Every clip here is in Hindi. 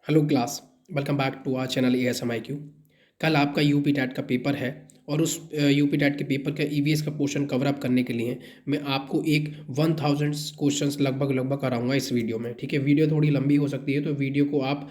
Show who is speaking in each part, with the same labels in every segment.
Speaker 1: Hello class. Welcome back to our channel ASMIQ। कल आपका यूपी टैट का पेपर है और उस यूपी टैट के पेपर का ईवीएस का पोर्शन कवर अप करने के लिए मैं आपको एक 1000 क्वेश्चंस लगभग कराऊंगा इस वीडियो में। ठीक है, वीडियो थोड़ी लंबी हो सकती है तो वीडियो को आप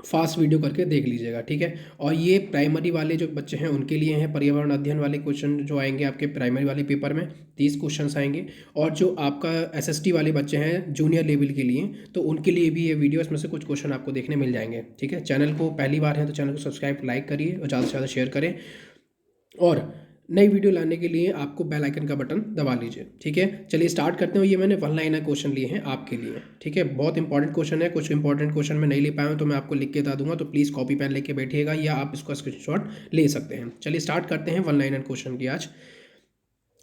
Speaker 1: फास्ट वीडियो करके देख लीजिएगा। ठीक है, और ये प्राइमरी वाले जो बच्चे हैं उनके लिए हैं। पर्यावरण अध्ययन वाले क्वेश्चन जो आएंगे आपके प्राइमरी वाले पेपर में 30 क्वेश्चंस आएंगे, और जो आपका एसएसटी वाले बच्चे हैं जूनियर लेवल के लिए, तो उनके लिए भी ये वीडियो, इसमें से कुछ क्वेश्चन आपको देखने मिल जाएंगे। ठीक है, चैनल को पहली बार है तो चैनल को सब्सक्राइब लाइक करिए और ज़्यादा से ज़्यादा शेयर करें, और नई वीडियो लाने के लिए आपको बेल आइकन का बटन दबा लीजिए। ठीक है, चलिए स्टार्ट करते हैं। ये मैंने वन लाइनर क्वेश्चन लिए हैं आपके लिए। ठीक है, बहुत इंपॉर्टेंट क्वेश्चन है। कुछ इंपॉर्टेंट क्वेश्चन मैं नहीं ले पाया हूँ तो मैं आपको लिख के बता दूंगा, तो प्लीज़ कॉपी पेन लेके बैठिएगा या आप इसका स्क्रीनशॉट ले सकते हैं। चलिए स्टार्ट करते हैं वन लाइनर क्वेश्चन की। आज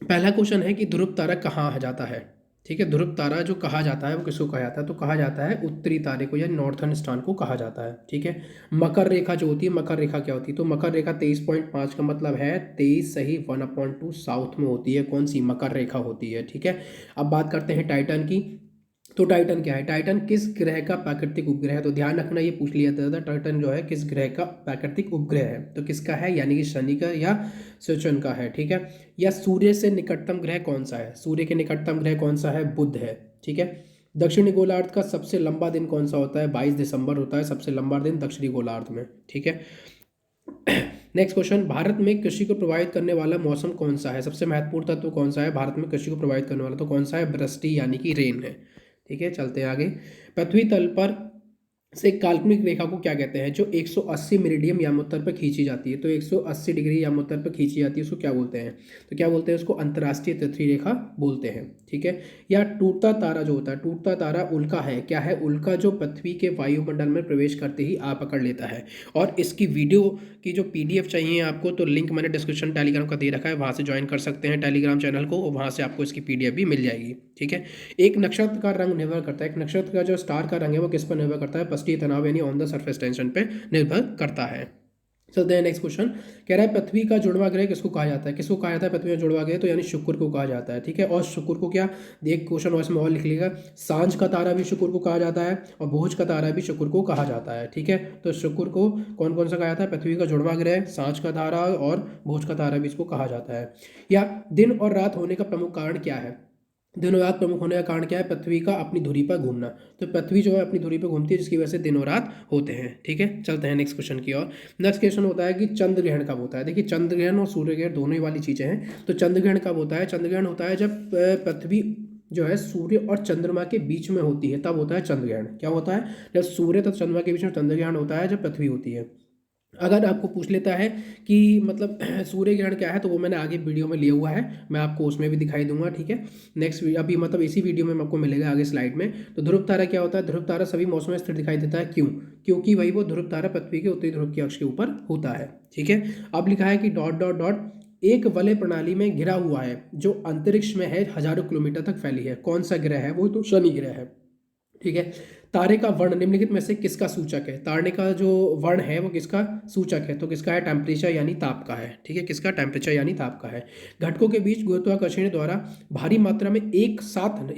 Speaker 1: पहला क्वेश्चन है कि ध्रुव तारा कहाँ जाता है। ठीक है, ध्रुव तारा जो कहा जाता है वो किसको कहा जाता है, तो कहा जाता है उत्तरी तारे को या नॉर्थर्न स्टार को कहा जाता है। ठीक है, मकर रेखा जो होती है, मकर रेखा क्या होती है, तो मकर रेखा 23.5 का मतलब है 23 सही 1/2 साउथ में होती है। कौन सी मकर रेखा होती है। ठीक है, अब बात करते हैं टाइटन की। तो टाइटन क्या है, टाइटन किस ग्रह का प्राकृतिक उपग्रह है, तो ध्यान रखना ये पूछ लिया था टाइटन जो है किस ग्रह का प्राकृतिक उपग्रह है, तो किसका है, यानी कि शनि का या सेचुरन का है। ठीक है, या सूर्य से निकटतम ग्रह कौन सा है, सूर्य के निकटतम ग्रह कौन सा है, बुध है। ठीक है, दक्षिणी गोलार्ध का सबसे लंबा दिन कौन सा होता है, 22 दिसंबर होता है सबसे लंबा दिन दक्षिणी गोलार्ध में। ठीक है, नेक्स्ट क्वेश्चन, भारत में कृषि को प्रभावित करने वाला मौसम कौन सा है, सबसे महत्वपूर्ण तत्व कौन सा है भारत में कृषि को प्रभावित करने वाला, तो कौन सा है, वृष्टि यानी कि रेन है। ठीक है, चलते हैं आगे। पृथ्वी तल पर से काल्पनिक रेखा को क्या कहते हैं, जो 180 मेरिडियम यामोत्तर पर खींची जाती है, तो 180 डिग्री यामोत्तर पर खींची जाती है उसको क्या बोलते हैं, तो क्या बोलते हैं उसको अंतर्राष्ट्रीय तिथि रेखा बोलते हैं। ठीक है, या टूटता तारा जो होता है, टूटता तारा उल्का है, क्या है, उल्का जो पृथ्वी के वायुमंडल में प्रवेश करते ही आ पकड़ लेता है। और इसकी वीडियो की जो PDF चाहिए आपको, तो लिंक मैंने डिस्क्रिप्शन टेलीग्राम का दे रखा है, वहाँ से ज्वाइन कर सकते हैं टेलीग्राम चैनल को, और वहाँ से आपको इसकी PDF भी मिल जाएगी। ठीक है, एक नक्षत्र का रंग निर्भर करता है, एक नक्षत्र का जो स्टार का रंग है वो किस पर निर्भर करता है, पृष्ठीय तनाव यानी ऑन द सरफेस टेंशन पे निर्भर करता है। चलते हैं नेक्स्ट क्वेश्चन। कह रहा है पृथ्वी का जुड़वा ग्रह किसको कहा जाता है, किसको कहा जाता है पृथ्वी का जुड़वा ग्रह, तो यानी शुक्र को कहा जाता है। ठीक है, और शुक्र को क्या, एक क्वेश्चन और इसमें और लिख लीजिएगा, सांझ का तारा भी शुक्र को कहा जाता है और भोज का तारा भी शुक्र को कहा जाता है। ठीक है, तो शुक्र को कौन कौन सा कहा जाता है, पृथ्वी का जुड़वा ग्रह, सांझ का तारा और भोज का तारा भी इसको कहा जाता है। या दिन और रात होने का प्रमुख कारण क्या है, दिन और रात प्रमुख होने का कारण क्या है, पृथ्वी का अपनी धुरी पर घूमना, तो पृथ्वी जो है अपनी धुरी पर घूमती है जिसकी वजह से दिन और रात होते हैं। ठीक है, चलते हैं नेक्स्ट क्वेश्चन की ओर। नेक्स्ट क्वेश्चन होता है कि चंद्र ग्रहण कब होता है। देखिए, चंद्र ग्रहण और सूर्य ग्रहण दोनों ही वाली चीजें हैं। तो चंद्र ग्रहण कब होता है, चंद्र ग्रहण होता है जब पृथ्वी जो है सूर्य और चंद्रमा के बीच में होती है, तब होता है चंद्र ग्रहण। क्या होता है, जब सूर्य तथा चंद्रमा के बीच में चंद्र ग्रहण होता है, जब पृथ्वी होती है। अगर आपको पूछ लेता है कि मतलब सूर्य ग्रहण क्या है, तो वो मैंने आगे वीडियो में लिया हुआ है, मैं आपको उसमें भी दिखाई दूंगा। ठीक है, नेक्स्ट अभी मतलब इसी वीडियो में आपको मिलेगा आगे स्लाइड में। तो ध्रुव तारा क्या होता है, ध्रुव तारा सभी मौसम में स्थिर दिखाई देता है, क्यों, क्योंकि भाई वो ध्रुव तारा पृथ्वी के उत्तरी ध्रुव के अक्ष के ऊपर होता है। ठीक है, अब लिखा है कि डॉट डॉट डॉट एक वलय प्रणाली में घिरा हुआ है जो अंतरिक्ष में है, हजारों किलोमीटर तक फैली है, कौन सा ग्रह है, वो तो शनि ग्रह है। ठीक है, तारे का वर्ण निम्नलिखित में से किसका सूचक है, तारे का जो वर्ण है वो किसका सूचक है, तो किसका है, टेम्परेचर यानी ताप का है। ठीक है, किसका, टेम्परेचर यानी ताप का है। घटकों के बीच गुरुत्वाकर्षण द्वारा भारी मात्रा में एक साथ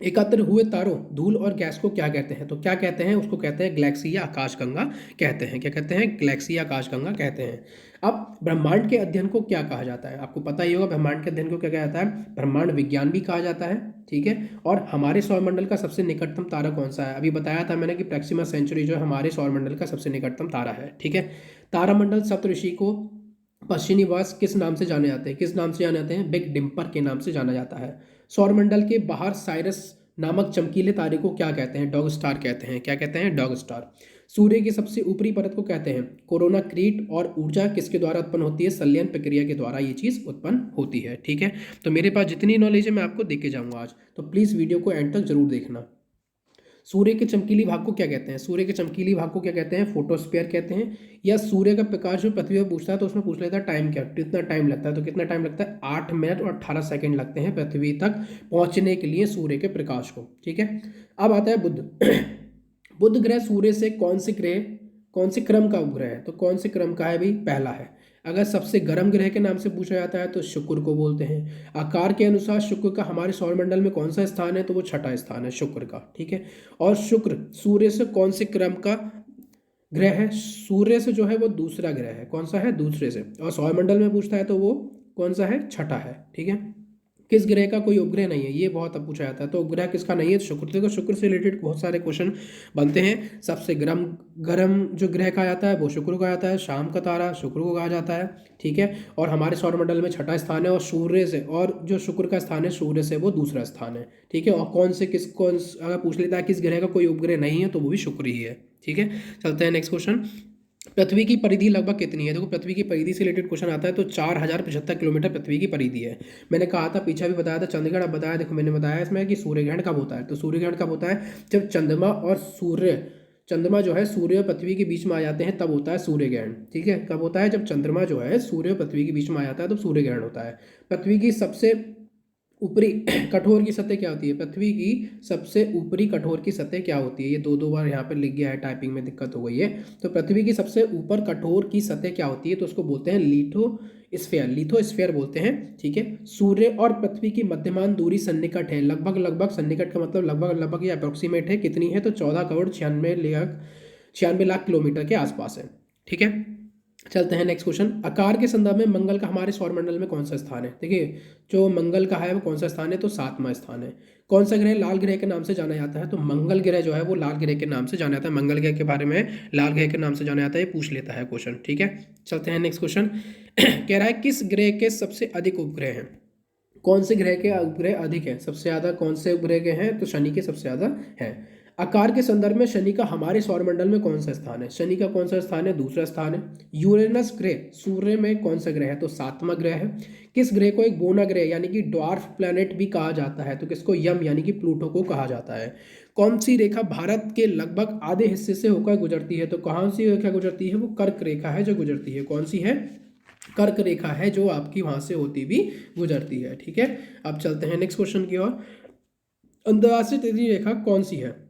Speaker 1: एकत्र हुए तारों, धूल और गैस को क्या कहते हैं, तो क्या कहते हैं, उसको कहते हैं गैलेक्सी या आकाशगंगा कहते हैं। क्या कहते हैं, गैलेक्सी या आकाशगंगा कहते हैं। अब ब्रह्मांड के अध्ययन को क्या कहा जाता है, आपको पता ही होगा ब्रह्मांड के अध्ययन को क्या कहा जाता है, ब्रह्मांड विज्ञान भी कहा जाता है। ठीक है, और हमारे सौरमंडल का सबसे निकटतम तारा कौन सा है, अभी बताया था मैंने कि प्रैक्सिमा सेंचुरी जो है हमारे सौरमंडल का सबसे निकटतम तारा है। ठीक है, तारामंडल सप्तऋषि को पश्चिमी वास किस नाम से जाने जाते हैं, किस नाम से जाने जाते हैं, बिग डिम्पर के नाम से जाना जाता है। सौरमंडल के बाहर साइरस नामक चमकीले तारे को क्या कहते हैं, डॉग स्टार कहते हैं। क्या कहते हैं, डॉग स्टार। सूर्य की सबसे ऊपरी परत को कहते हैं कोरोना क्रीट, और ऊर्जा किसके द्वारा उत्पन्न होती है, संलयन प्रक्रिया के द्वारा ये चीज उत्पन्न होती है। ठीक है, तो मेरे पास जितनी नॉलेज है मैं आपको दे के जाऊंगा आज, तो प्लीज वीडियो को एंड तक जरूर देखना। सूर्य के चमकीली भाग को क्या कहते हैं, सूर्य के चमकीली भाग को क्या कहते हैं, फोटोस्फीयर कहते हैं। या सूर्य का प्रकाश जो पृथ्वी पर पूछता है तो उसमें पूछ लेता है टाइम क्या, कितना टाइम लगता है, तो कितना टाइम लगता है, 8 मिनट और 18 सेकंड लगते हैं पृथ्वी तक पहुंचने के लिए सूर्य के प्रकाश को। ठीक है, अब आता है बुध। बुध ग्रह सूर्य से कौन से क्रम का उपग्रह है, तो कौन से क्रम का है भाई, पहला है। अगर सबसे गर्म ग्रह के नाम से पूछा जाता है तो शुक्र को बोलते हैं। आकार के अनुसार शुक्र का हमारे सौरमंडल में कौन सा स्थान है, तो वो छठा स्थान है शुक्र का, ठीक है। और शुक्र सूर्य से कौन से क्रम का ग्रह है, सूर्य से जो है वो दूसरा ग्रह है, कौन सा है, दूसरे से। और सौरमंडल में पूछता है तो वो कौन सा है, छठा है, ठीक है। किस ग्रह का कोई उपग्रह नहीं है, ये बहुत अब पूछा जाता है, तो उपग्रह किसका नहीं है, तो शुक्र। देखो शुक्र से रिलेटेड बहुत सारे क्वेश्चन बनते हैं। सबसे गर्म गर्म जो ग्रह कहा जाता है वो शुक्र को कहा जाता है, शाम का तारा शुक्र को कहा जाता है, ठीक है। और हमारे सौरमंडल में छठा स्थान है, और सूर्य से, और जो शुक्र का स्थान है सूर्य से वो दूसरा स्थान है, ठीक है। और कौन अगर पूछ लेता है किस ग्रह का कोई उपग्रह नहीं है तो वो भी शुक्र ही है, ठीक है। चलते हैं नेक्स्ट क्वेश्चन। पृथ्वी की परिधि लगभग कितनी है, देखो पृथ्वी की परिधि से रिलेटेड क्वेश्चन आता है तो 4075 किलोमीटर पृथ्वी की परिधि है। मैंने कहा था, पीछे भी बताया था, चंद्रग्रहण अब बताया। देखो मैंने बताया इसमें कि सूर्यग्रहण कब होता है, तो सूर्यग्रहण कब होता है, जब चंद्रमा जो है सूर्य और पृथ्वी के बीच में आ जाते हैं, तब होता है सूर्यग्रहण, ठीक है। कब होता है, जब चंद्रमा जो है सूर्य और पृथ्वी के बीच में आ जाता है तब सूर्यग्रहण होता है। पृथ्वी की सबसे ऊपरी कठोर की सतह क्या होती है, पृथ्वी की सबसे ऊपरी कठोर की सतह क्या होती है, ये दो बार यहाँ पे लिख गया है, टाइपिंग में दिक्कत हो गई है। तो पृथ्वी की सबसे ऊपर कठोर की सतह क्या होती है, तो उसको बोलते हैं लिथोस्फीयर बोलते हैं, ठीक है। सूर्य और पृथ्वी की मध्यमान दूरी सन्निकट है, लगभग सन्निकट का मतलब लगभग या अप्रोक्सीमेट है, कितनी है, तो 14 करोड़ 96 लाख किलोमीटर के आसपास है, ठीक है। चलते हैं नेक्स्ट क्वेश्चन। आकार के संदर्भ में मंगल का हमारे सौरमंडल में कौन सा स्थान है, देखिए जो मंगल का है वो कौन सा स्थान है, तो 7वां स्थान है। कौन सा ग्रह लाल ग्रह के नाम से जाना जाता है, तो मंगल ग्रह जो है वो लाल ग्रह के नाम से जाना जाता है। मंगल ग्रह के बारे में लाल ग्रह के नाम से जाना जाता है, ये पूछ लेता है क्वेश्चन, ठीक है। चलते हैं नेक्स्ट क्वेश्चन। कह रहा है किस ग्रह के सबसे अधिक उपग्रह हैं, कौन से ग्रह के उपग्रह अधिक है, सबसे ज्यादा कौन से उपग्रह के हैं, तो शनि के सबसे ज्यादा है। आकार के संदर्भ में शनि का हमारे सौरमंडल में कौन सा स्थान है, शनि का कौन सा स्थान है, दूसरा स्थान है। यूरेनस ग्रह सूर्य में कौन सा ग्रह है, तो 7वां ग्रह है। किस ग्रह को एक बोना ग्रह यानी कि ड्वार्फ प्लैनेट भी कहा जाता है, तो किसको, यम यानी कि प्लूटो को कहा जाता है। कौन सी रेखा भारत के लगभग आधे हिस्से से होकर गुजरती है, तो कौन सी रेखा गुजरती है, वो कर्क रेखा है जो गुजरती है, कौन सी है, कर्क रेखा है जो आपकी वहां से होती भी गुजरती है, ठीक है। अब चलते हैं नेक्स्ट क्वेश्चन की ओर। अंतर्राष्ट्रीय तिथि रेखा कौन सी है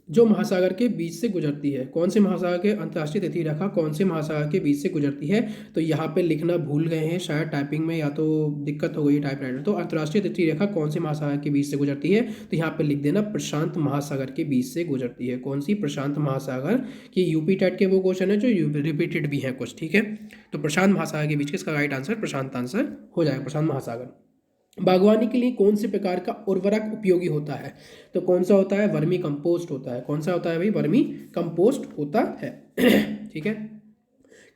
Speaker 1: जो महासागर के बीच से गुजरती है, कौन से महासागर के अंतर्राष्ट्रीय तिथि रेखा कौन से महासागर के बीच से गुजरती है, तो यहाँ पे लिखना भूल गए हैं शायद टाइपिंग में, या तो दिक्कत हो गई टाइपराइटर। तो अंतर्राष्ट्रीय तिथि रेखा कौन से महासागर के बीच से गुजरती है, तो यहाँ पे लिख देना प्रशांत महासागर के बीच से गुजरती है। कौन सी, प्रशांत महासागर की। यूपी टेट के वो क्वेश्चन है जो रिपीटेड भी है कुछ, ठीक है। तो प्रशांत महासागर के बीच, किसका राइट आंसर, प्रशांत आंसर हो जाएगा, प्रशांत महासागर। बागवानी के लिए कौन से प्रकार का उर्वरक उपयोगी होता है, तो कौन सा होता है, वर्मी कंपोस्ट होता है। कौन सा होता है भाई, वर्मी कंपोस्ट होता है। ठीक है।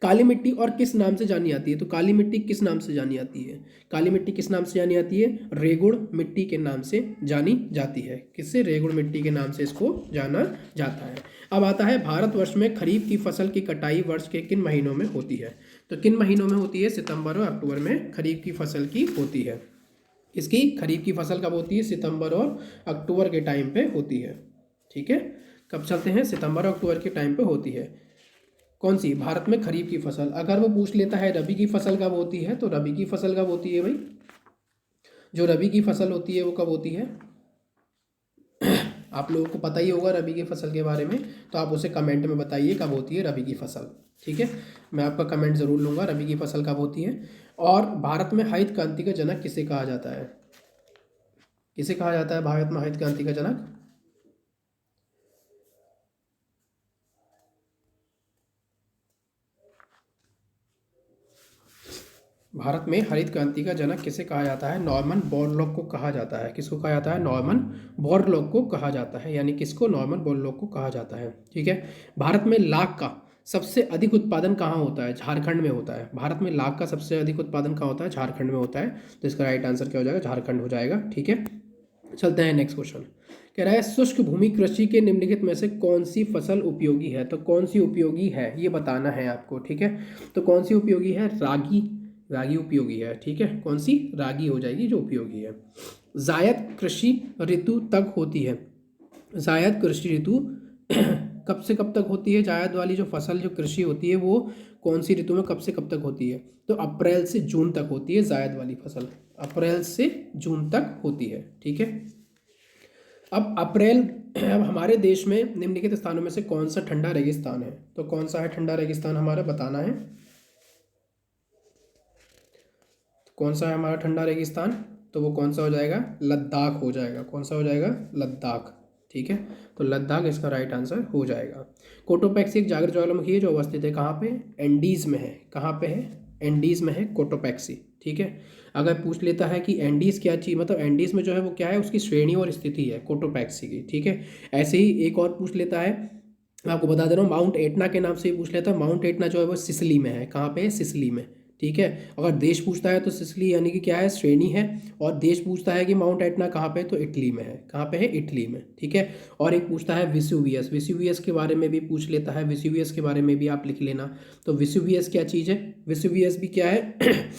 Speaker 1: काली मिट्टी और किस नाम से जानी जाती है, तो काली मिट्टी किस नाम से जानी जाती है, काली मिट्टी किस नाम से जानी जाती है, रेगुड़ मिट्टी के नाम से जानी जाती है। किससे, रेगुड़ मिट्टी के नाम से इसको जाना जाता है। अब आता है भारतवर्ष में खरीफ की फसल की कटाई वर्ष के किन महीनों में होती है, तो किन महीनों में होती है, सितंबर और अक्टूबर में खरीफ की फसल की होती है। इसकी खरीफ की फसल कब होती है, सितंबर और अक्टूबर के टाइम पे होती है, ठीक है। कब चलते हैं, सितंबर और अक्टूबर के टाइम पे होती है। कौन सी, भारत में खरीफ की फसल। अगर वो पूछ लेता है रबी की फसल कब होती है, तो रबी की फसल कब होती है भाई, जो रबी की फसल होती है वो कब होती है, आप लोगों को पता ही होगा रबी की फसल के बारे में, तो आप उसे कमेंट में बताइए कब होती है रबी की फसल, ठीक है। मैं आपका कमेंट ज़रूर लूँगा, रबी की फसल कब होती है। और भारत में हरित क्रांति का जनक किसे कहा जाता है, किसे कहा जाता है भारत में हरित क्रांति का जनक, भारत में हरित क्रांति का जनक किसे कहा जाता है, नॉर्मन बोरलॉग को कहा जाता है। किसको कहा जाता है, नॉर्मन बोरलॉग को कहा जाता है, यानी किसको, नॉर्मन बोरलॉग को कहा जाता है, ठीक है। भारत में लाख का सबसे अधिक उत्पादन कहाँ होता है, झारखंड में होता है। भारत में लाख का सबसे अधिक उत्पादन कहाँ होता है, झारखंड में होता है। तो इसका राइट आंसर क्या हो जाएगा, झारखंड हो जाएगा, ठीक है। चलते हैं नेक्स्ट क्वेश्चन। कह रहा है शुष्क भूमि कृषि के निम्नलिखित में से कौन सी फसल उपयोगी है, तो कौन सी उपयोगी है ये बताना है आपको, ठीक है। तो कौन सी उपयोगी है, रागी उपयोगी है, ठीक है। कौन सी, रागी हो जाएगी जो उपयोगी है। जायद कृषि ऋतु तक होती है, जायद कृषि ऋतु कब से कब तक होती है, जायद वाली जो फसल जो कृषि होती है वो कौन सी ऋतु में कब से कब तक होती है, तो अप्रैल से जून तक होती है जायद वाली फसल, अप्रैल से जून तक होती है, ठीक है। अब हमारे देश में निम्नलिखित स्थानों में से कौन सा ठंडा रेगिस्तान है, तो कौन सा है ठंडा रेगिस्तान हमारा बताना है। कौन सा है हमारा ठंडा रेगिस्तान? तो वो कौन सा हो जाएगा? लद्दाख हो जाएगा। कौन सा हो जाएगा? लद्दाख। ठीक है, तो लद्दाख इसका राइट आंसर हो जाएगा। कोटोपैक्सी एक जागृत ज्वालामुखी है जो अवस्थित है कहाँ पे? एंडीज में है। कहाँ पे है? एंडीज में है कोटोपैक्सी। ठीक है, अगर पूछ लेता है कि एंडीज क्या चीज़, मतलब एंडीज में जो है वो क्या है, उसकी श्रेणी और स्थिति है कोटोपैक्सी की। ठीक है, ऐसे ही एक और पूछ लेता है, मैं आपको बता दे रहा हूँ, माउंट एटना के नाम से भी पूछ लेता है। माउंट एटना जो है वो सिसली में है। कहाँ पे है? सिसली में। ठीक है, अगर देश पूछता है तो सिसली यानी कि क्या है? श्रेणी है। और देश पूछता है कि माउंट एटना कहाँ पे है, तो इटली में है। कहाँ पे है? इटली में। ठीक है, और एक पूछता है विसुवियस। विसुवियस के बारे में भी पूछ लेता है। विसुवियस के बारे में भी आप लिख लेना। तो विसुवियस क्या चीज़ है? विसुवियस भी क्या है?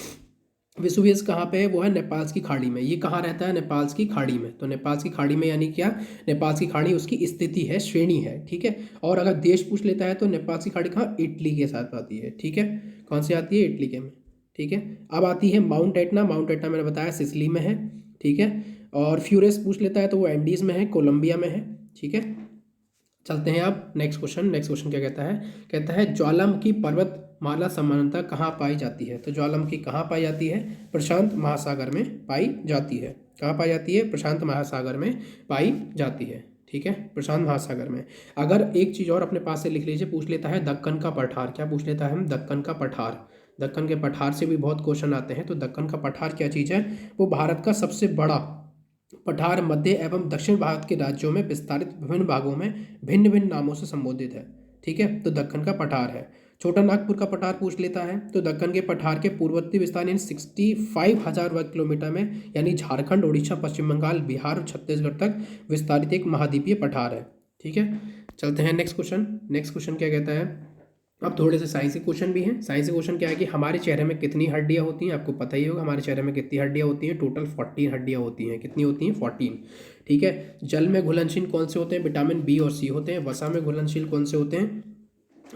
Speaker 1: विसुवियस कहाँ पे है? वो है नेपाल की खाड़ी में। ये कहाँ रहता है? नेपाल की खाड़ी में। तो नेपाल की खाड़ी में यानी क्या? नेपाल की खाड़ी उसकी स्थिति है, श्रेणी है। ठीक है, और अगर देश पूछ लेता है तो नेपाल की खाड़ी कहाँ? इटली के साथ आती है। ठीक है, कौन सी आती है? इटली के में। ठीक है, अब आती है माउंट एटना। माउंट एटना मैंने बताया सिसली में है। ठीक है, और फ्यूरेस पूछ लेता है तो वो एंडीज में है, कोलंबिया में है। ठीक है, चलते हैं अब नेक्स्ट क्वेश्चन। नेक्स्ट क्वेश्चन क्या कहता है? कहता है ज्वालामुखी पर्वतमाला सामान्यतः कहाँ पाई जाती है? तो ज्वालामुखी कहाँ पाई जाती है? प्रशांत महासागर में पाई जाती है। कहाँ पाई जाती है? प्रशांत महासागर में पाई जाती है। ठीक है, प्रशांत महासागर में। अगर एक चीज़ और अपने पास से लिख लीजिए, पूछ लेता है दक्कन का पठार। क्या पूछ लेता है? हम दक्कन का पठार। दक्कन के पठार से भी बहुत क्वेश्चन आते हैं। तो दक्कन का पठार क्या चीज़ है? वो भारत का सबसे बड़ा पठार मध्य एवं दक्षिण भारत के राज्यों में विस्तारित विभिन्न भागों में भिन्न भिन्न नामों से संबोधित है। ठीक है, तो दक्कन का पठार है। छोटा नागपुर का पठार पूछ लेता है तो दक्कन के पठार के पूर्ववर्ती विस्तार यानी 65,000 वर्ग किलोमीटर में, यानी झारखंड, उड़ीसा, पश्चिम बंगाल, बिहार और छत्तीसगढ़ तक विस्तारित एक महाद्वीपीय पठार है। ठीक है, चलते हैं नेक्स्ट क्वेश्चन। नेक्स्ट क्वेश्चन क्या कहता है? अब थोड़े से साइंसी क्वेश्चन भी हैं। साइंसी क्वेश्चन क्या है कि हमारे चेहरे में कितनी हड्डियां होती हैं? आपको पता ही होगा हमारे चेहरे में कितनी हड्डियां होती हैं। टोटल 14 हड्डियां होती हैं। कितनी होती हैं? 14। ठीक है, जल में घुलनशील कौन से होते हैं? विटामिन बी और सी होते हैं। वसा में घुलनशील कौन से होते हैं?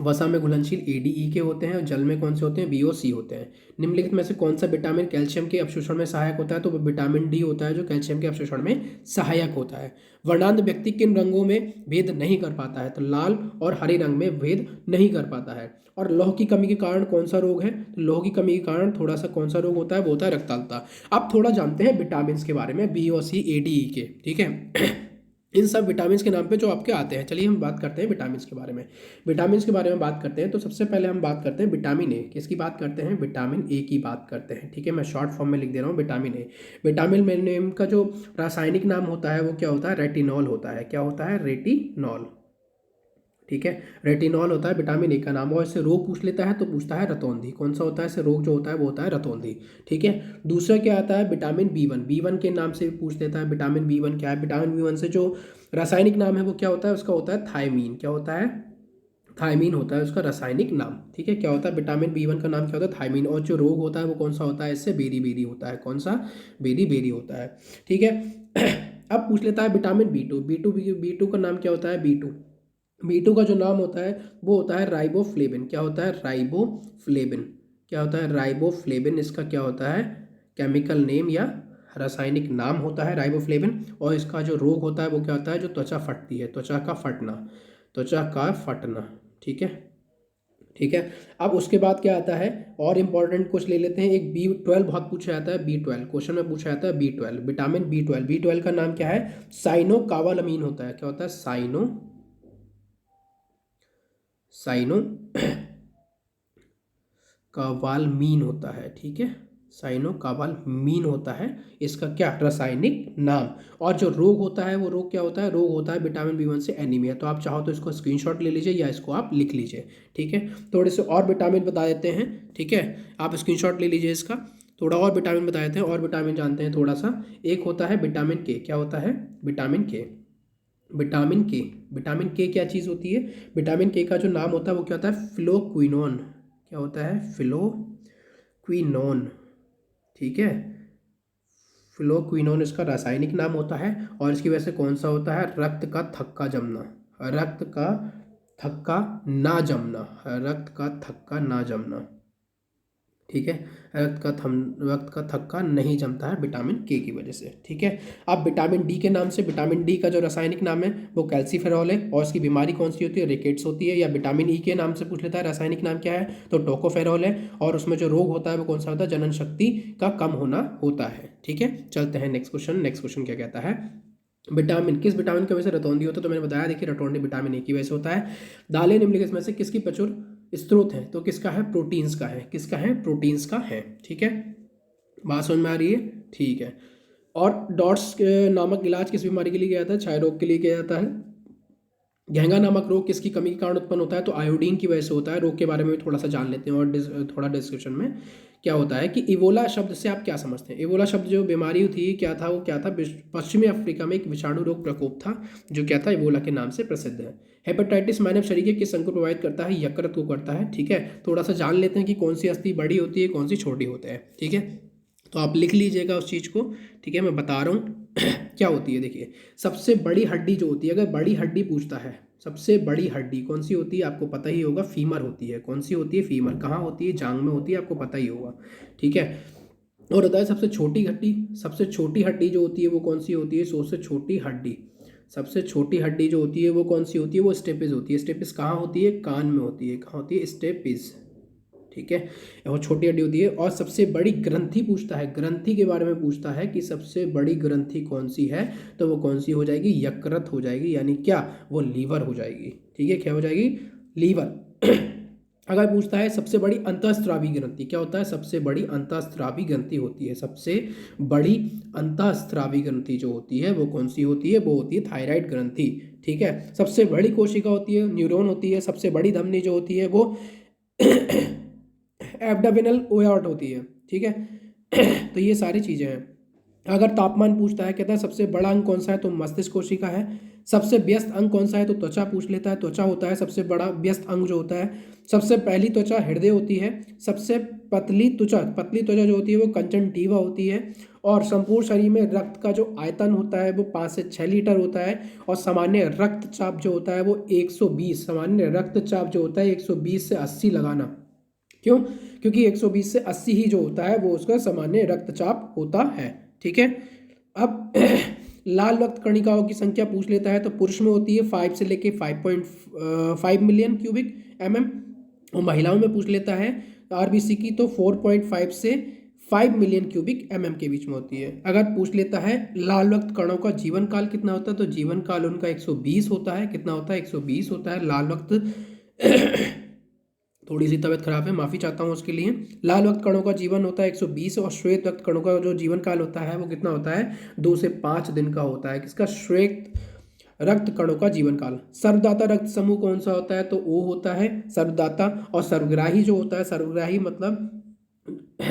Speaker 1: वसा में घुलनशील ADE के होते हैं। और जल में कौन से होते हैं? बी और सी होते हैं। निम्नलिखित में से कौन सा विटामिन कैल्शियम के अवशोषण में सहायक होता है? तो वो विटामिन डी होता है जो कैल्शियम के अवशोषण में सहायक होता है। वर्णांध व्यक्ति किन रंगों में भेद नहीं कर पाता है? तो लाल और हरे रंग में भेद नहीं कर पाता है। और लौह की कमी के कारण कौन सा रोग है? तो लौह की कमी के कारण थोड़ा सा कौन सा रोग होता है? वो होता है रक्ताल्पता। अब थोड़ा जानते हैं विटामिन के बारे में, बी और सी, ADE के। ठीक है, इन सब विटामिन के नाम पे जो आपके आते हैं। चलिए हम बात करते हैं विटामिन के बारे में। विटामिन के बारे में बात करते हैं तो सबसे पहले हम बात करते हैं विटामिन ए। किसकी बात करते हैं? विटामिन ए की बात करते हैं। ठीक है, मैं शॉर्ट फॉर्म में लिख दे रहा हूँ विटामिन ए। विटामिन में नेम का जो रासायनिक नाम होता है वो क्या होता है? रेटिनॉल होता है। क्या होता है? रेटिनॉल। ठीक है, रेटिनॉल होता है विटामिन ए का नाम। और इससे रोग पूछ लेता है तो पूछता है रतौंधी। कौन सा होता है इससे रोग जो होता है? वो होता है रतौंधी। ठीक है, दूसरा क्या आता है? Vitamin B1। B1 के नाम से भी पूछ लेता है। विटामिन B1 क्या है? विटामिन B1 से जो रासायनिक नाम है वो क्या होता है? उसका होता है थायमीन। क्या होता है? थायमीन होता है उसका रासायनिक नाम। ठीक है, क्या होता है? विटामिन B1 का नाम क्या होता है? थायमीन। और जो रोग होता है वो कौन सा होता है? इससे बेरी बेरी होता है। कौन सा? बेरी बेरी होता है। ठीक है, अब पूछ लेता है विटामिन B2। B2 का नाम क्या होता है? B2 का जो नाम होता है वो होता है राइबोफ्लेविन। क्या होता है? राइबोफ्लेविन। क्या होता है? राइबोफ्लेविन। इसका क्या होता है? केमिकल नेम या रासायनिक नाम होता है राइबोफ्लेविन। और इसका जो रोग होता है वो क्या होता है? जो त्वचा फटती है, त्वचा का फटना, त्वचा का फटना। ठीक है, ठीक है, अब उसके बाद क्या आता है? और इंपॉर्टेंट कुछ ले लेते हैं। एक B12 बहुत पूछा जाता है। B12 क्वेश्चन में पूछा जाता है। B12 विटामिन B12 का नाम क्या है? साइनो कावालमीन होता है। क्या होता है? साइनो कावालमीन होता है। ठीक है, साइनो कावालमीन होता है इसका क्या? रासायनिक नाम। और जो रोग होता है वो रोग क्या होता है? रोग होता है विटामिन B1 से एनीमिया। तो आप चाहो तो इसको स्क्रीनशॉट ले लीजिए या इसको आप लिख लीजिए। ठीक है, थोड़े से और विटामिन बता देते हैं। ठीक है, आप स्क्रीनशॉट ले लीजिए इसका। थोड़ा और विटामिन बता देते हैं। और विटामिन जानते हैं थोड़ा सा। एक होता है विटामिन के। क्या होता है? विटामिन के। विटामिन के क्या चीज़ होती है? विटामिन के का जो नाम होता है वो क्या होता है? फिलोक्विनोन। क्या होता है? फिलोक्विनोन। ठीक है, फिलोक्विनोन इसका रासायनिक नाम होता है। और इसकी वजह से कौन सा होता है? रक्त का थक्का जमना, रक्त का थक्का ना जमना, रक्त का थक्का ना जमना। ठीक है। रक्त का थक्का नहीं जमता है विटामिन के की वजह से। ठीक है। अब विटामिन डी के नाम से, विटामिन डी का जो रासायनिक नाम है वो कैल्सीफेरॉल है, और उसकी बीमारी कौन सी होती है? रिकेट्स होती है। या विटामिन ई के नाम से पूछ लेता है रासायनिक नाम क्या है, तो टोकोफेरॉल है, और उसमें जो रोग होता है वो कौन सा होता है? जनन शक्ति का कम होना होता है। ठीक है। चलते हैं नेक्स्ट क्वेश्चन। नेक्स्ट क्वेश्चन क्या कहता है? विटामिन, किस विटामिन की वजह से रतौंधी होता है? तो मैंने बताया, देखिए रतौंधी विटामिन ए की वजह से होता है। दालें निम्नलिखित में से किसकी प्रचुर स्रोत है? तो किसका है? प्रोटीन्स का है। किसका है? प्रोटीन्स का है। ठीक है, बात समझ में आ रही है? ठीक है। और डॉट्स नामक इलाज किस बीमारी के लिए किया जाता है? क्षय रोग के लिए किया जाता है। घेंगा नामक रोग किसकी कमी के कारण उत्पन्न होता है? तो आयोडीन की वजह से होता है। रोग के बारे में भी थोड़ा सा जान लेते हैं, और थोड़ा डिस्क्रिप्शन में क्या होता है कि इबोला शब्द से आप क्या समझते हैं? इबोला शब्द जो बीमारी थी क्या था? वो क्या था? पश्चिमी अफ्रीका में एक विषाणु रोग प्रकोप था, जो क्या था? इबोला के नाम से प्रसिद्ध है। हेपेटाइटिस मानव शरीर के किस अंग को प्रभावित करता है? यकृत को करता है। ठीक है, थोड़ा सा जान लेते हैं कि कौन सी अस्थि बड़ी होती है, कौन सी छोटी होती है। ठीक है, तो आप लिख लीजिएगा उस चीज़ को। ठीक है, मैं बता रहा हूँ क्या होती है। देखिए, सबसे बड़ी हड्डी जो होती है, अगर बड़ी हड्डी पूछता है, सबसे बड़ी हड्डी कौन सी होती है? आपको पता ही होगा, फीमर होती है। कौन सी होती है? फीमर। कहाँ होती है? जांग में होती है, आपको पता ही होगा। ठीक है। और होता है सबसे छोटी हड्डी, सबसे छोटी हड्डी जो होती है वो कौन सी होती है? सबसे छोटी हड्डी, सबसे छोटी हड्डी जो होती है वो कौन सी होती है? वो स्टेपिस होती है। स्टेपिस कहाँ होती है? कान में होती है। कहाँ होती है? स्टेपिस। ठीक है, और छोटी हड्डी होती है। और सबसे बड़ी ग्रंथि पूछता है, ग्रंथि के बारे में पूछता है कि सबसे बड़ी ग्रंथि कौन सी है? तो वो कौन सी हो जाएगी? यकृत हो जाएगी, यानी क्या? वो लीवर हो जाएगी। ठीक है, क्या हो जाएगी? लीवर। अगर पूछता है सबसे बड़ी अंतःस्रावी ग्रंथि, क्या होता है? सबसे बड़ी अंतःस्रावी ग्रंथि होती है। सबसे बड़ी अंतःस्रावी ग्रंथि जो होती है वो कौन सी होती है? वो होती है थायराइड ग्रंथि। ठीक है। सबसे बड़ी कोशिका होती है न्यूरॉन होती है। सबसे बड़ी धमनी जो होती है वो एब्डोमिनल ओयाट होती है। ठीक है। तो ये सारी चीज़ें हैं। अगर तापमान पूछता है, कहता है सबसे बड़ा अंग कौन सा है? तो मस्तिष्क कोशिका है। सबसे व्यस्त अंग कौन सा है? तो त्वचा पूछ लेता है। त्वचा होता है सबसे बड़ा व्यस्त अंग जो होता है। सबसे पहली त्वचा हृदय होती है। सबसे पतली त्वचा जो होती है वो कंजंक्टिवा होती है। और संपूर्ण शरीर में रक्त का जो आयतन होता है वो 5 से 6 लीटर होता है। और सामान्य रक्तचाप जो होता है वो 120, सामान्य रक्तचाप जो होता है 120 से 80 लगाना। क्यों? क्योंकि 120 से 80 ही जो होता है वो उसका सामान्य रक्तचाप होता है। ठीक है। अब लाल रक्त कणिकाओं की संख्या पूछ लेता है, तो पुरुष में होती है 5 से लेके 5.5 मिलियन क्यूबिक mm, और महिलाओं में पूछ लेता है आरबीसी की, तो 4.5 से 5 मिलियन क्यूबिक mm के बीच में होती है। अगर पूछ लेता है लाल रक्त कणों का जीवन काल कितना होता है, तो जीवन काल उनका 120 होता है। कितना होता है? 120 होता है लाल रक्त। थोड़ी सी तबीयत खराब है, माफ़ी चाहता हूँ उसके लिए। लाल रक्त कणों का जीवन होता है 120, और श्वेत रक्त कणों का जो जीवन काल होता है वो कितना होता है? 2 से 5 दिन का होता है। किसका? श्वेत रक्त कणों का जीवन काल। सर्वदाता रक्त समूह कौन सा होता है? तो ओ होता है सर्वदाता। और सर्वग्राही जो होता है, सर्वग्राही मतलब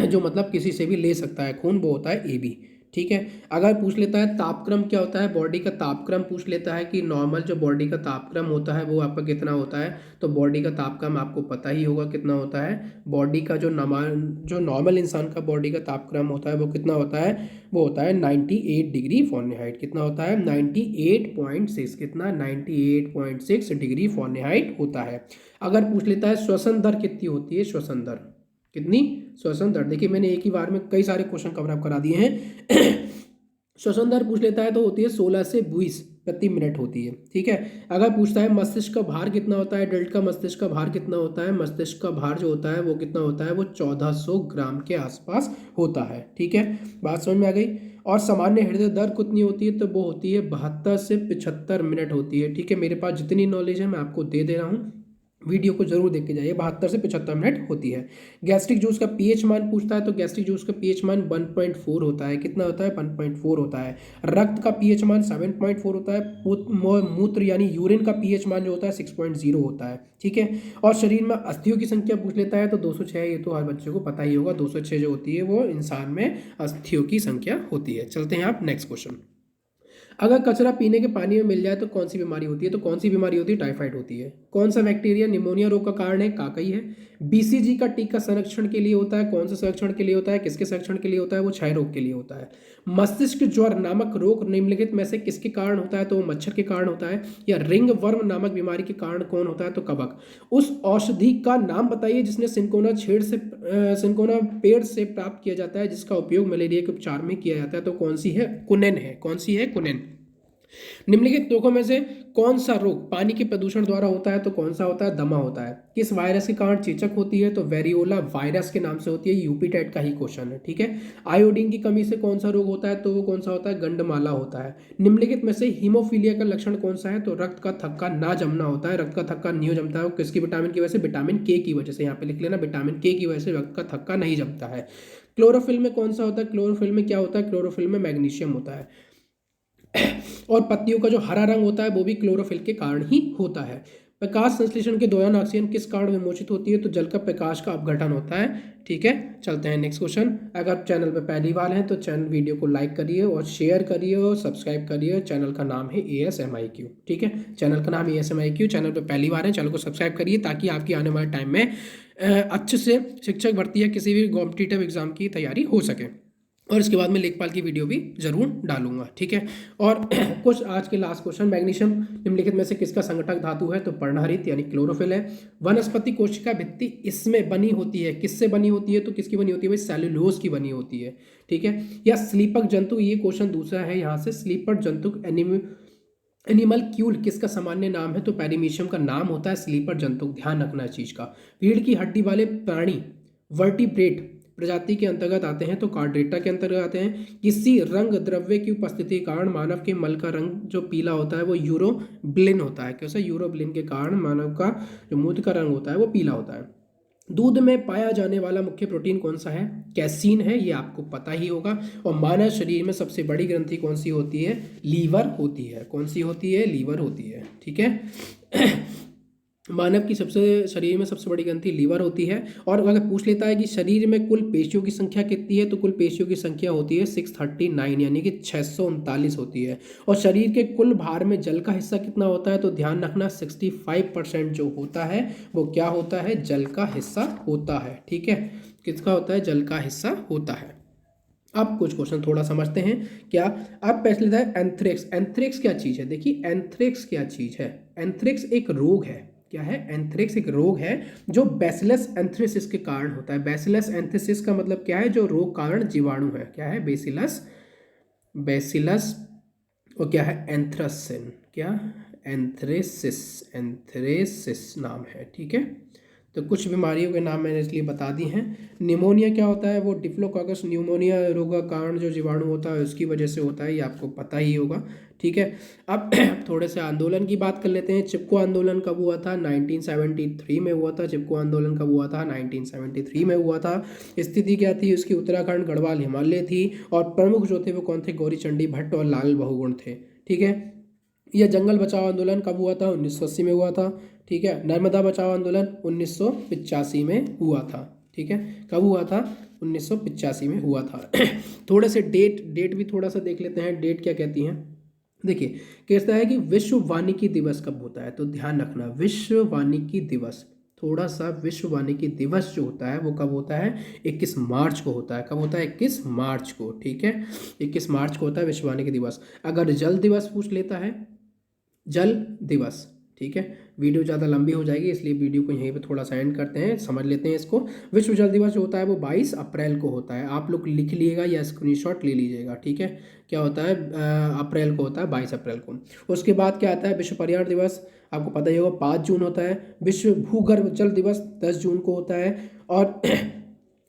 Speaker 1: जो मतलब किसी से भी ले सकता है खून, वो होता है ए बी। ठीक है। अगर पूछ लेता है तापक्रम क्या होता है? बॉडी का तापक्रम पूछ लेता है कि नॉर्मल जो बॉडी का तापक्रम होता है वो आपका कितना होता है? तो बॉडी का तापक्रम आपको पता ही होगा कितना होता है। बॉडी का जो नॉर्मल इंसान का बॉडी का तापक्रम होता है वो कितना होता है? वो होता है 98 डिग्री फ़ारेनहाइट। कितना होता है? 98.6। कितना? 98.6 डिग्री फ़ारेनहाइट होता है। अगर पूछ लेता है श्वसन दर कितनी होती है? श्वसन दर कितनी? श्वसन दर, देखिए मैंने एक ही बार में कई सारे क्वेश्चन कवर अप करा दिए हैं। श्वसन दर पूछ लेता है तो होती है 16 से 20 प्रति मिनट होती है। ठीक है। अगर पूछता है मस्तिष्क का भार कितना होता है? एडल्ट का मस्तिष्क का भार कितना होता है? मस्तिष्क का भार जो होता है वो कितना होता है? वो 1400 ग्राम के आसपास होता है। ठीक है, बात समझ में आ गई। और सामान्य हृदय दर कितनी होती है? तो वो होती है 72 से 75 मिनट होती है। ठीक है, मेरे पास जितनी नॉलेज है मैं आपको दे दे रहा हूँ, वीडियो को जरूर देख के जाइए। 72 से 75 मिनट होती है। गैस्ट्रिक जूस का पीएच मान पूछता है, तो गैस्ट्रिक जूस का पीएच मान 1.4 होता है। कितना होता है? 1.4 होता है। रक्त का पीएच मान 7.4 होता है। मूत्र यानी यूरिन का पीएच मान जो होता है 6.0 होता है। ठीक है। और शरीर में अस्थियों की संख्या पूछ लेता है, तो 206। ये तो हर बच्चे को पता ही होगा, 206 जो होती है वो इंसान में अस्थियों की संख्या होती है। चलते हैं आप नेक्स्ट क्वेश्चन। अगर कचरा पीने के पानी में मिल जाए तो कौन सी बीमारी होती है? तो कौन सी बीमारी होती है? टाइफाइड होती है। कौन सा बैक्टीरिया निमोनिया रोग का कारण है? काकई है। बीसीजी का टीका संरक्षण के लिए होता है। कौन सा संरक्षण के लिए होता है? किसके संरक्षण के लिए होता है? वो क्षय रोग के लिए होता है। मस्तिष्क ज्वर नामक रोग निम्नलिखित में से किसके कारण होता है? तो वो मच्छर के कारण होता है। या रिंग वर्म नामक बीमारी के कारण कौन होता है? तो कवक। उस औषधि का नाम बताइए जिसने सिनकोना पेड़ से प्राप्त किया जाता है, जिसका उपयोग मलेरिया के उपचार में किया जाता है। तो कौन सी है? कुनेन है। कौन सी है? कुनेन। निम्नलिखित रोगों में से कौन सा रोग पानी के प्रदूषण द्वारा होता है? तो कौन सा होता है? दमा होता है। किस वायरस के कारण चेचक होती है? तो वेरियोला वायरस के नाम से होती है। यूपी टेट का ही क्वेश्चन है, ठीक है। आयोडीन की कमी से कौन सा रोग होता है? तो वो कौन सा होता है? गंडमाला होता है। निम्नलिखित में से हीमोफीलिया का लक्षण कौन सा है? तो रक्त का थक्का ना जमना होता है। रक्त का थक्का नहीं जमता है वो किसकी विटामिन की वजह से? विटामिन के की वजह से। यहाँ पे लिख लेना, विटामिन के की वजह से रक्त का थक्का नहीं जमता है। क्लोरोफिल में कौन सा होता है? क्लोरोफिल में क्या होता है? क्लोरोफिल में मैग्नीशियम होता है। और पत्तियों का जो हरा रंग होता है वो भी क्लोरोफिल के कारण ही होता है। प्रकाश संश्लेषण के दौरान ऑक्सीजन किस कारण विमोचित होती है? तो जल का प्रकाश का अपघटन होता है, ठीक है। चलते हैं नेक्स्ट क्वेश्चन। अगर आप चैनल पर पहली बार हैं तो चैनल वीडियो को लाइक करिए और शेयर करिए और सब्सक्राइब करिए। चैनल का नाम है ASMIQ, ठीक है। चैनल का नाम ASMIQ। चैनल पर पहली बार है, चैनल को सब्सक्राइब करिए ताकि आपकी आने वाले टाइम में अच्छे से शिक्षक भर्ती या किसी भी कॉम्पिटिटिव एग्जाम की तैयारी हो सके। और इसके बाद मैं लेखपाल की वीडियो भी जरूर डालूंगा, ठीक है। और कुछ आज के लास्ट क्वेश्चन। मैग्नीशियम निम्नलिखित में से किसका संगठक धातु है? तो पर्णहरित यानी क्लोरोफिल है। वनस्पति कोशिका भित्ति इसमें बनी होती है, किससे बनी होती है? तो किसकी बनी होती है भाई? सेल्यूलोज की बनी होती है, ठीक है। या स्लीपक जंतु, ये क्वेश्चन दूसरा है यहाँ से। स्लीपर जंतु एनिमल क्यूल किसका सामान्य नाम है? तो पेरिमीशियम का नाम होता है स्लीपर जंतु। ध्यान रखना है चीज का। रीढ़ की हड्डी वाले प्राणी वर्टिब्रेट प्रजाति के अंतर्गत आते हैं, तो कार्डेटा के अंतर्गत आते हैं। किसी रंग द्रव्य की उपस्थिति के कारण मानव के मल का रंग जो पीला होता है वो यूरोब्लिन होता है। कैसे? यूरोब्लिन के कारण मानव का जो मूत्र का रंग होता है वो पीला होता है। दूध में पाया जाने वाला मुख्य प्रोटीन कौन सा है? कैसीन है, ये आपको पता ही होगा। और मानव शरीर में सबसे बड़ी ग्रंथि कौन सी होती है? लीवर होती है। कौन सी होती है? लीवर होती है, ठीक है। मानव की शरीर में सबसे बड़ी ग्रंथि लीवर होती है। और अगर पूछ लेता है कि शरीर में कुल पेशियों की संख्या कितनी है, तो कुल पेशियों की संख्या होती है 639 यानी कि 639 होती है। और शरीर के कुल भार में जल का हिस्सा कितना होता है? तो ध्यान रखना 65% जो होता है वो क्या होता है? जल का हिस्सा होता है, ठीक है। किसका होता है? जल का हिस्सा होता है। अब कुछ क्वेश्चन थोड़ा समझते हैं क्या। अब पहले लेता है एंथ्रेक्स। एंथ्रेक्स क्या चीज है? देखिए एंथ्रेक्स क्या चीज है। एंथ्रेक्स एक रोग है। क्या है? एंथ्रेक्स एक रोग है जो बैसिलस एंथ्रेसिस के कारण होता है। बैसिलस एंथ्रेसिस का मतलब क्या है? जो रोग कारण जीवाणु है। क्या है? बैसिलस और क्या है? एंथ्रासिन। क्या? एंथ्रेसिस नाम है, ठीक है। तो कुछ बीमारियों के नाम मैंने इसलिए बता दी हैं। निमोनिया क्या होता है? वो डिप्लोकोकस न्यूमोनिया रोग का कारण जो जीवाणु होता है उसकी वजह से होता है, ये आपको पता ही होगा, ठीक है। अब थोड़े से आंदोलन की बात कर लेते हैं। चिपको आंदोलन कब हुआ था? 1973 में हुआ था। चिपको आंदोलन कब हुआ था? 1973 में हुआ था। स्थिति क्या थी उसकी? उत्तराखंड गढ़वाल हिमालय थी। और प्रमुख जो थे वो कौन थे? गौरीचंडी भट्ट और लाल बहुगुण थे, ठीक है। यह जंगल बचाओ आंदोलन कब हुआ था? 1980 में हुआ था, ठीक है। नर्मदा बचाओ आंदोलन 1985 में हुआ था, ठीक है। कब हुआ था? 1985 में हुआ था। थोड़े से डेट भी थोड़ा सा देख लेते हैं। डेट क्या कहती हैं? देखिए कहता है कि विश्व वानिकी दिवस कब होता है? तो ध्यान रखना विश्व वानिकी दिवस, थोड़ा सा विश्व वानिकी दिवस जो होता है वो कब होता है? 21 मार्च को होता है। कब होता है? 21 मार्च को, ठीक है। 21 मार्च को होता है विश्व वानिकी दिवस। अगर जल दिवस पूछ लेता है, जल दिवस, ठीक है। वीडियो ज़्यादा लंबी हो जाएगी इसलिए वीडियो को यहीं पे थोड़ा सा एंड करते हैं, समझ लेते हैं इसको। विश्व जल दिवस जो होता है वो 22 अप्रैल को होता है। आप लोग लिख लीजिएगा या स्क्रीनशॉट ले लीजिएगा, ठीक है। क्या होता है? अप्रैल को होता है, 22 अप्रैल को। उसके बाद क्या आता है? विश्व पर्यावरण दिवस आपको पता ही होगा 5 जून होता है। विश्व भूगर्भ जल दिवस 10 जून को होता है। और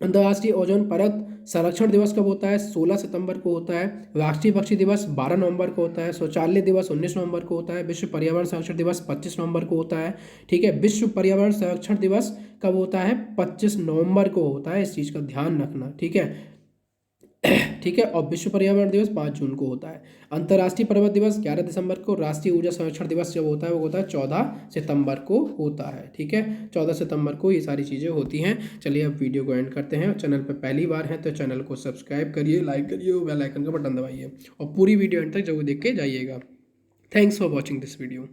Speaker 1: अंतर्राष्ट्रीय ओजोन परत संरक्षण दिवस कब होता है? 16 सितंबर को होता है। राष्ट्रीय पक्षी दिवस 12 नवंबर को होता है। शौचालय दिवस 19 नवंबर को होता है। विश्व पर्यावरण संरक्षण दिवस 25 नवंबर को होता है, ठीक है। विश्व पर्यावरण संरक्षण दिवस कब होता है? 25 नवंबर को होता है। इस चीज़ का ध्यान रखना, ठीक है, ठीक है। और विश्व पर्यावरण दिवस 5 जून को होता है। अंतर्राष्ट्रीय पर्वत दिवस 11 दिसंबर को। राष्ट्रीय ऊर्जा संरक्षण दिवस जब होता है वो होता है 14 सितंबर को होता है, ठीक है। 14 सितंबर को ये सारी चीज़ें होती हैं। चलिए अब वीडियो को एंड करते हैं। चैनल पर पहली बार है तो चैनल को सब्सक्राइब करिए, लाइक करिए और बेल आइकन का बटन दबाइए और पूरी वीडियो एंड तक जरूर देख के जाइएगा। Thanks for watching this video.